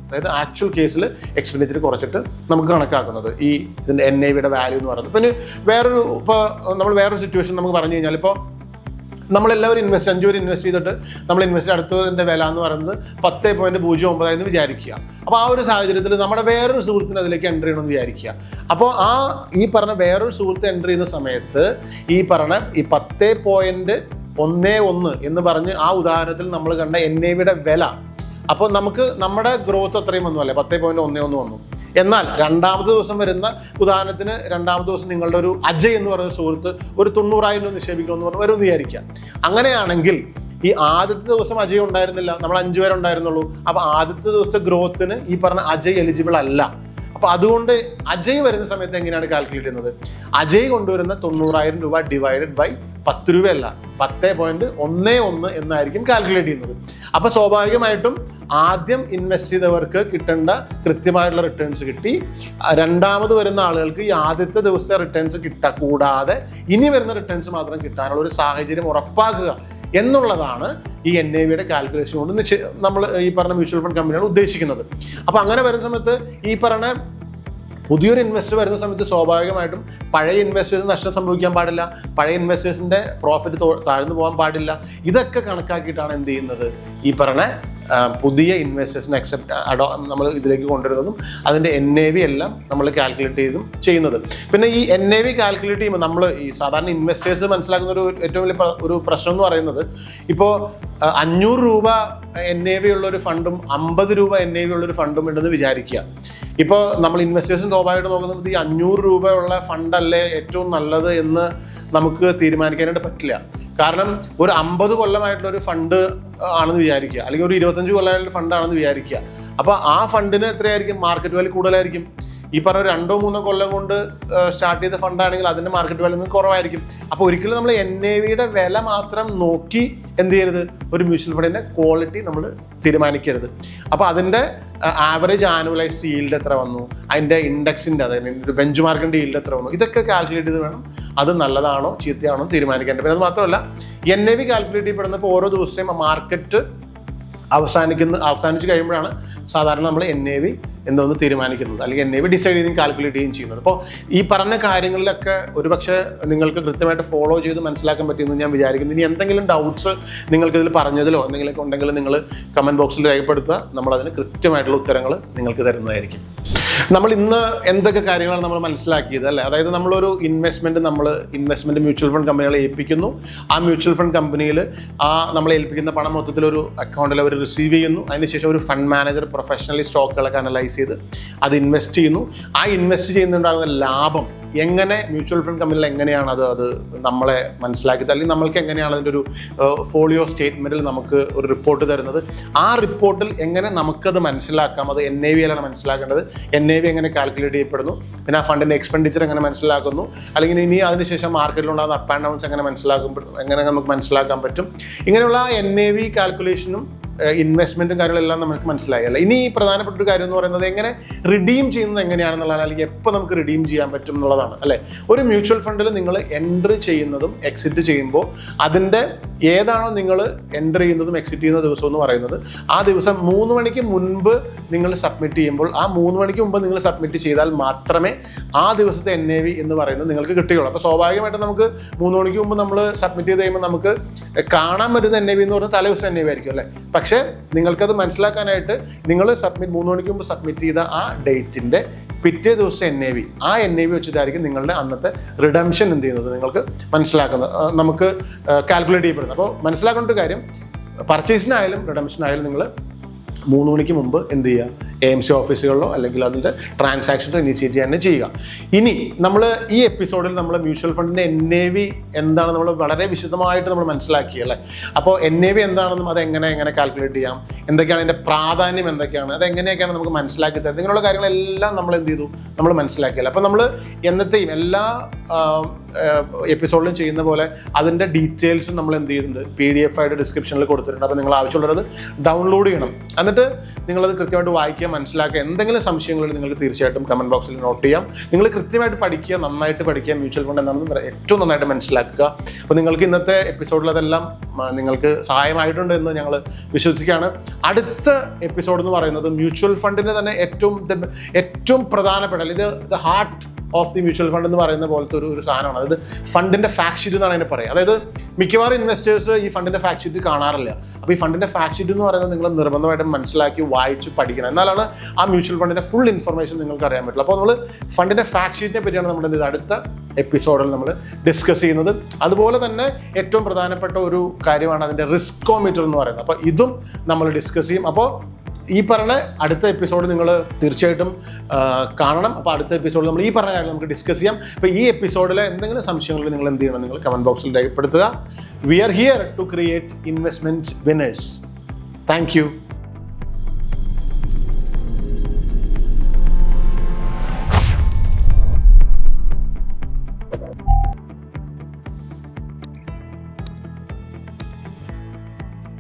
അതായത് ആക്ച്വൽ കേസിൽ എക്സ്പെൻഡിച്ചർ കുറച്ചിട്ട് നമുക്ക് കണക്കാക്കുന്നത് ഈ ഇതിൻ്റെ NAV-യുടെ വാല്യൂ എന്ന് പറയുന്നത്. പിന്നെ നമ്മൾ വേറൊരു സിറ്റുവേഷൻ നമുക്ക് പറഞ്ഞു കഴിഞ്ഞാൽ, ഇപ്പോൾ നമ്മളെല്ലാവരും 5 പേര് ഇൻവെസ്റ്റ് ചെയ്തിട്ട് നമ്മൾ ഇൻവെസ്റ്റ് അടുത്തതിൻ്റെ വില എന്ന് പറയുന്നത് 10.09 എന്ന് വിചാരിക്കുക. അപ്പോൾ ആ ഒരു സാഹചര്യത്തിൽ നമ്മുടെ വേറൊരു സുഹൃത്തിന് അതിലേക്ക് എൻ്റർ ചെയ്യണമെന്ന് വിചാരിക്കുക. അപ്പോൾ ഈ പറഞ്ഞ വേറൊരു സുഹൃത്ത് എൻ്റർ ചെയ്യുന്ന സമയത്ത് ഈ 10.11 എന്ന് പറഞ്ഞ് ആ ഉദാഹരണത്തിൽ നമ്മൾ കണ്ട NAV-യുടെ വില, അപ്പോൾ നമുക്ക് നമ്മുടെ ഗ്രോത്ത് അത്രയും വന്നു അല്ലേ, 10.11 വന്നു. എന്നാൽ രണ്ടാമത്തെ ദിവസം വരുന്ന ഉദാഹരണത്തിന്, രണ്ടാമത്തെ ദിവസം നിങ്ങളുടെ ഒരു അജയ് എന്ന് പറയുന്ന സുഹൃത്ത് ഒരു 90,000 രൂപ നിക്ഷേപിക്കണമെന്ന് പറഞ്ഞ് വരും വിചാരിക്കാം. അങ്ങനെയാണെങ്കിൽ ഈ ആദ്യത്തെ ദിവസം അജയ് ഉണ്ടായിരുന്നില്ല, നമ്മൾ 5 പേരുണ്ടായിരുന്നുള്ളൂ. അപ്പോൾ ആദ്യത്തെ ദിവസത്തെ ഗ്രോത്തിന് ഈ പറഞ്ഞ അജയ് എലിജിബിൾ അല്ല. അപ്പോൾ അതുകൊണ്ട് അജയ് വരുന്ന സമയത്ത് എങ്ങനെയാണ് കാൽക്കുലേറ്റ് ചെയ്യുന്നത്, അജയ് കൊണ്ടുവരുന്ന 90,000 രൂപ ഡിവൈഡഡ് ബൈ 10 രൂപയല്ല, 10.11 എന്നായിരിക്കും കാൽക്കുലേറ്റ് ചെയ്യുന്നത്. അപ്പോൾ സ്വാഭാവികമായിട്ടും ആദ്യം ഇൻവെസ്റ്റ് ചെയ്തവർക്ക് കിട്ടേണ്ട കൃത്യമായിട്ടുള്ള റിട്ടേൺസ് കിട്ടി, രണ്ടാമത് വരുന്ന ആളുകൾക്ക് ഈ ആദ്യത്തെ ദിവസത്തെ റിട്ടേൺസ് കൂടാതെ ഇനി വരുന്ന റിട്ടേൺസ് മാത്രം കിട്ടാനുള്ള ഒരു സാഹചര്യം ഉറപ്പാക്കുക എന്നുള്ളതാണ് ഈ NAV-യുടെ കാൽക്കുലേഷൻ കൊണ്ട് നമ്മൾ ഈ പറഞ്ഞ മ്യൂച്വൽ ഫണ്ട് കമ്പനികൾ ഉദ്ദേശിക്കുന്നത്. അപ്പോൾ അങ്ങനെ വരുന്ന സമയത്ത് ഈ പറഞ്ഞ പുതിയൊരു ഇൻവെസ്റ്റർ വരുന്ന സമയത്ത് സ്വാഭാവികമായിട്ടും പഴയ ഇൻവെസ്റ്റേഴ്സിന് നഷ്ടം സംഭവിക്കാൻ പാടില്ല, പഴയ ഇൻവെസ്റ്റേഴ്സിൻ്റെ പ്രോഫിറ്റ് താഴ്ന്നു പോകാൻ പാടില്ല. ഇതൊക്കെ കണക്കാക്കിയിട്ടാണ് എന്ത് ചെയ്യുന്നത്, ഈ പറഞ്ഞ പുതിയ ഇൻവെസ്റ്റേഴ്സിനെ നമ്മൾ ഇതിലേക്ക് കൊണ്ടുവരുന്നതും അതിൻ്റെ NAV എല്ലാം നമ്മൾ കാൽക്കുലേറ്റ് ചെയ്തും ചെയ്യുന്നത്. പിന്നെ ഈ NAV കാൽക്കുലേറ്റ് ചെയ്യുമ്പോൾ നമ്മൾ ഈ സാധാരണ ഇൻവെസ്റ്റേഴ്സ് മനസ്സിലാക്കുന്ന ഏറ്റവും വലിയ ഒരു പ്രശ്നം എന്ന് പറയുന്നത്, ഇപ്പോൾ 500 രൂപ NAV ഉള്ളൊരു ഫണ്ടും 50 രൂപ NAV ഉള്ളൊരു ഫണ്ടും ഉണ്ടെന്ന് വിചാരിക്കുക. ഇപ്പോൾ നമ്മൾ ഇൻവെസ്റ്റേഴ്സും സ്വാഭാവികമായിട്ട് നോക്കുന്നത് ഈ 500 രൂപയുള്ള ഫണ്ടല്ലേ ഏറ്റവും നല്ലത് എന്ന് നമുക്ക് തീരുമാനിക്കാനായിട്ട് പറ്റില്ല. കാരണം ഒരു 50 കൊല്ലമായിട്ടുള്ള ഒരു ഫണ്ട് ആണെന്ന് വിചാരിക്കുക, അല്ലെങ്കിൽ ഒരു 25 കൊല്ലമായിട്ടുള്ള ഫണ്ടാണെന്ന് വിചാരിക്കുക. അപ്പോൾ ആ ഫണ്ടിന് എത്രയായിരിക്കും, മാർക്കറ്റ് വാല്യൂ കൂടുതലായിരിക്കും. ഈ പറഞ്ഞ 2-3 കൊല്ലം കൊണ്ട് സ്റ്റാർട്ട് ചെയ്ത ഫണ്ടാണെങ്കിൽ അതിൻ്റെ മാർക്കറ്റ് വാല്യൂ നിന്ന് കുറവായിരിക്കും. അപ്പോൾ ഒരിക്കലും നമ്മൾ NAV-യുടെ വില മാത്രം നോക്കി എന്ത് ചെയ്യരുത്, ഒരു മ്യൂച്വൽ ഫണ്ടിൻ്റെ ക്വാളിറ്റി നമ്മൾ തീരുമാനിക്കരുത്. അപ്പോൾ അതിൻ്റെ ആവറേജ് ആനുവലൈസ്ഡ് ഈൽഡ് എത്ര വന്നു, അതിൻ്റെ ഇൻഡെക്സിൻ്റെ, അതായത് ബെഞ്ച് മാർക്കിൻ്റെ ഈൽഡ് എത്ര വന്നു, ഇതൊക്കെ കാൽക്കുലേറ്റ് ചെയ്ത് വേണം അത് നല്ലതാണോ ചീത്തയാണോ തീരുമാനിക്കേണ്ടത്. പിന്നെ അത് മാത്രമല്ല NAV കാൽക്കുലേറ്റ് ചെയ്യപ്പെടുന്നപ്പോൾ ഓരോ ദിവസത്തെയും മാർക്കറ്റ് അവസാനിച്ച് കഴിയുമ്പോഴാണ് സാധാരണ നമ്മൾ NAV എന്തോന്ന് തീരുമാനിക്കുന്നത്, അല്ലെങ്കിൽ NAV ഡിസൈഡ് ചെയ്തും കാൽക്കുലേറ്റ് ചെയ്യുകയും ചെയ്യുന്നത്. അപ്പോൾ ഈ പറഞ്ഞ കാര്യങ്ങളിലൊക്കെ ഒരുപക്ഷെ നിങ്ങൾക്ക് കൃത്യമായിട്ട് ഫോളോ ചെയ്ത് മനസ്സിലാക്കാൻ പറ്റുമെന്ന് ഞാൻ വിചാരിക്കുന്നു. ഇനി എന്തെങ്കിലും ഡൗട്ട്സ് നിങ്ങൾക്കിതിൽ പറഞ്ഞതിലോ എന്തെങ്കിലുമൊക്കെ ഉണ്ടെങ്കിൽ നിങ്ങൾ കമൻറ്റ് ബോക്സിൽ രേഖപ്പെടുത്തുക. നമ്മളതിന് കൃത്യമായിട്ടുള്ള ഉത്തരങ്ങൾ നിങ്ങൾക്ക് തരുന്നതായിരിക്കും. നമ്മൾ ഇന്ന് എന്തൊക്കെ കാര്യങ്ങളാണ് നമ്മൾ മനസ്സിലാക്കിയത് അല്ലേ? അതായത് നമ്മളൊരു ഇൻവെസ്റ്റ്മെന്റ് മ്യൂച്വൽ ഫണ്ട് കമ്പനികളെ ഏൽപ്പിക്കുന്നു. ആ മ്യൂച്വൽ ഫണ്ട് കമ്പനിയിൽ നമ്മൾ ഏൽപ്പിക്കുന്ന പണം മൊത്തത്തിലൊരു അക്കൗണ്ടിൽ അവർ റിസീവ് ചെയ്യുന്നു. അതിനുശേഷം ഒരു ഫണ്ട് മാനേജർ പ്രൊഫഷണലി സ്റ്റോക്കുകളൊക്കെ അനലൈസ് ചെയ്ത് അത് ഇൻവെസ്റ്റ് ചെയ്യുന്നു. ആ ഇൻവെസ്റ്റ് ചെയ്യുന്നുണ്ടാകുന്ന ലാഭം എങ്ങനെ മ്യൂച്വൽ ഫണ്ട് കമ്പനിയിൽ എങ്ങനെയാണ് അത് നമ്മളെ മനസ്സിലാക്കിയത്, അല്ലെങ്കിൽ നമ്മൾക്ക് എങ്ങനെയാണ് അതിൻ്റെ ഒരു ഫോളിയോ സ്റ്റേറ്റ്മെൻറ്റിൽ നമുക്ക് ഒരു റിപ്പോർട്ട് തരുന്നത്. ആ റിപ്പോർട്ടിൽ എങ്ങനെ നമുക്കത് മനസ്സിലാക്കാം, അത് NAV-യിലാണ് മനസ്സിലാക്കേണ്ടത്. NAV എങ്ങനെ കാൽക്കുലേറ്റ് ചെയ്യപ്പെടുന്നു, പിന്നെ ആ ഫണ്ടിൻ്റെ എക്സ്പെൻഡിച്ചർ എങ്ങനെ മനസ്സിലാക്കുന്നു, അല്ലെങ്കിൽ ഇനി അതിനുശേഷം മാർക്കറ്റിലുണ്ടാകുന്ന അപ്പ് ആൻഡ് ഡൗൺസ് എങ്ങനെ നമുക്ക് മനസ്സിലാക്കാൻ പറ്റും. ഇങ്ങനെയുള്ള NAV കാൽക്കുലേഷനും ഇൻവെസ്റ്റ്മെൻറ്റും കാര്യങ്ങളെല്ലാം നമുക്ക് മനസ്സിലായി അല്ല. ഇനി പ്രധാനപ്പെട്ട ഒരു കാര്യം എന്ന് പറയുന്നത് എങ്ങനെ റിഡീം ചെയ്യുന്നത് എങ്ങനെയാണെന്നുള്ളതാണ്, അല്ലെങ്കിൽ എപ്പോൾ നമുക്ക് റിഡീം ചെയ്യാൻ പറ്റും എന്നുള്ളതാണ് അല്ലേ. ഒരു മ്യൂച്വൽ ഫണ്ടിൽ നിങ്ങൾ എൻട്രി ചെയ്യുന്നതും എക്സിറ്റ് ചെയ്യുമ്പോൾ അതിൻ്റെ ഏതാണോ നിങ്ങൾ എൻട്രി ചെയ്യുന്നതും എക്സിറ്റ് ചെയ്യുന്ന ദിവസം എന്ന് പറയുന്നത് ആ ദിവസം 3 മണിക്ക് മുൻപ് നിങ്ങൾ സബ്മിറ്റ് ചെയ്യുമ്പോൾ, ആ 3 മണിക്ക് മുമ്പ് നിങ്ങൾ സബ്മിറ്റ് ചെയ്താൽ മാത്രമേ ആ ദിവസത്തെ NAV എന്ന് പറയുന്നത് നിങ്ങൾക്ക് കിട്ടുകയുള്ളൂ. അപ്പോൾ സ്വാഭാവികമായിട്ടും നമുക്ക് 3 മണിക്ക് മുമ്പ് നമ്മൾ സബ്മിറ്റ് ചെയ്ത് കഴിയുമ്പോൾ നമുക്ക് കാണാൻ വരുന്ന NAV എന്ന് പറയുന്നത് തലേദിവസം NAV ആയിരിക്കും അല്ലേ. പക്ഷേ നിങ്ങൾക്കത് മനസ്സിലാക്കാനായിട്ട് നിങ്ങൾ 3 മണിക്ക് മുമ്പ് സബ്മിറ്റ് ചെയ്ത ആ ഡേറ്റിൻ്റെ പിറ്റേ ദിവസം ആ NAV വെച്ചിട്ടായിരിക്കും നിങ്ങളുടെ അന്നത്തെ റിഡംഷൻ എന്ത് ചെയ്യുന്നത് നിങ്ങൾക്ക് മനസ്സിലാക്കുന്നത്, നമുക്ക് കാൽക്കുലേറ്റ് ചെയ്യപ്പെടുന്നത്. അപ്പോൾ മനസ്സിലാക്കേണ്ട ഒരു കാര്യം, പർച്ചേസിനായാലും റിഡംഷനായാലും നിങ്ങൾ 3 മണിക്ക് മുമ്പ് എന്ത് ചെയ്യുക, AMC ഓഫീസുകളിലോ അല്ലെങ്കിൽ അതിൻ്റെ ട്രാൻസാക്ഷനോ ഇനിഷ്യേറ്റ് തന്നെ ചെയ്യുക. ഇനി നമ്മൾ ഈ എപ്പിസോഡിൽ നമ്മൾ മ്യൂച്വൽ ഫണ്ടിൻ്റെ NAV എന്താണ് നമ്മൾ വളരെ വിശദമായിട്ട് നമ്മൾ മനസ്സിലാക്കി അല്ലേ. അപ്പോൾ NAV എന്താണെന്നും അത് എങ്ങനെ കാൽക്കുലേറ്റ് ചെയ്യാം, എന്തൊക്കെയാണ് അതിൻ്റെ പ്രാധാന്യം, എന്തൊക്കെയാണ് അതെങ്ങനെയൊക്കെയാണ് നമുക്ക് മനസ്സിലാക്കി തരുന്നത്, ഇങ്ങനെയുള്ള കാര്യങ്ങളെല്ലാം നമ്മൾ എന്ത് ചെയ്തു, നമ്മൾ മനസ്സിലാക്കിയല്ലോ. അപ്പോൾ നമ്മൾ എന്നത്തെയും എല്ലാ എപ്പിസോഡിലും ചെയ്യുന്ന പോലെ അതിൻ്റെ ഡീറ്റെയിൽസും നമ്മൾ എന്ത് ചെയ്യുന്നുണ്ട്, PDF ആയിട്ട് ഡിസ്ക്രിപ്ഷനിൽ കൊടുത്തിട്ടുണ്ട്. അപ്പോൾ നിങ്ങൾ ആവശ്യമുള്ളത് ഡൗൺലോഡ് ചെയ്യണം. എന്നിട്ട് നിങ്ങളത് കൃത്യമായിട്ട് വായിക്കുക, മനസ്സിലാക്കുക. എന്തെങ്കിലും സംശയങ്ങൾ നിങ്ങൾക്ക് തീർച്ചയായിട്ടും കമൻറ്റ് ബോക്സിൽ നോട്ട് ചെയ്യാം. നിങ്ങൾ കൃത്യമായിട്ട് പഠിക്കുക, നന്നായിട്ട് പഠിക്കുക, മ്യൂച്വൽ ഫണ്ട് എന്താണെന്ന് ഏറ്റവും നന്നായിട്ട് മനസ്സിലാക്കുക. അപ്പോൾ നിങ്ങൾക്ക് ഇന്നത്തെ എപ്പിസോഡിൽ അതെല്ലാം നിങ്ങൾക്ക് സഹായമായിട്ടുണ്ട് എന്ന് ഞങ്ങൾ വിശ്വസിക്കുകയാണ്. അടുത്ത എപ്പിസോഡ് എന്ന് പറയുന്നത് മ്യൂച്വൽ ഫണ്ടിൻ്റെ തന്നെ ഏറ്റവും പ്രധാനപ്പെട്ട, ഇത് the heart of the mutual fund എന്ന് പറയുന്ന പോലത്തെ ഒരു സാധനമാണ്. അതായത് ഫണ്ടിൻ്റെ ഫാക്ട് ഷീറ്റ് എന്നാണ് അതിനെ പറയുക. അതായത് മിക്കവാറും ഇൻവെസ്റ്റേഴ്സ് ഈ ഫണ്ടിൻ്റെ ഫാക്ട് ഷീറ്റ് കാണാറില്ല. അപ്പോൾ ഈ ഫണ്ടിൻ്റെ ഫാക്ട് ഷീറ്റ് എന്ന് പറയുന്നത് നിങ്ങൾ നിർബന്ധമായിട്ടും മനസ്സിലാക്കി വായിച്ച് പഠിക്കണം. എന്നാലാണ് ആ മ്യൂച്വൽ ഫണ്ടിൻ്റെ ഫുൾ ഇൻഫർമേഷൻ നിങ്ങൾക്ക് അറിയാൻ പറ്റുള്ളൂ. അപ്പോൾ നമ്മൾ ഫണ്ടിൻ്റെ ഫാക്ട് ഷീറ്റിനെ പറ്റിയാണ് നമ്മുടെ അടുത്ത എപ്പിസോഡിൽ നമ്മൾ ഡിസ്കസ് ചെയ്യുന്നത്. അതുപോലെ തന്നെ ഏറ്റവും പ്രധാനപ്പെട്ട ഒരു കാര്യമാണ് അതിൻ്റെ റിസ്കോമീറ്റർ എന്ന് പറയുന്നത്. അപ്പോൾ ഇതും നമ്മൾ ഡിസ്കസ് ചെയ്യും. അപ്പോൾ ഈ പറഞ്ഞ അടുത്ത എപ്പിസോഡ് നിങ്ങൾ തീർച്ചയായിട്ടും കാണണം. അപ്പോൾ അടുത്ത എപ്പിസോഡിൽ നമ്മൾ ഈ പറഞ്ഞ കാര്യം നമുക്ക് ഡിസ്കസ് ചെയ്യാം. അപ്പോൾ ഈ എപ്പിസോഡിലെ എന്തെങ്കിലും സംശയങ്ങൾ നിങ്ങൾ എന്ത് ചെയ്യണം, നിങ്ങൾ കമൻറ്റ് ബോക്സിൽ രേഖപ്പെടുത്തുക. We are here to create investment winners. Thank U.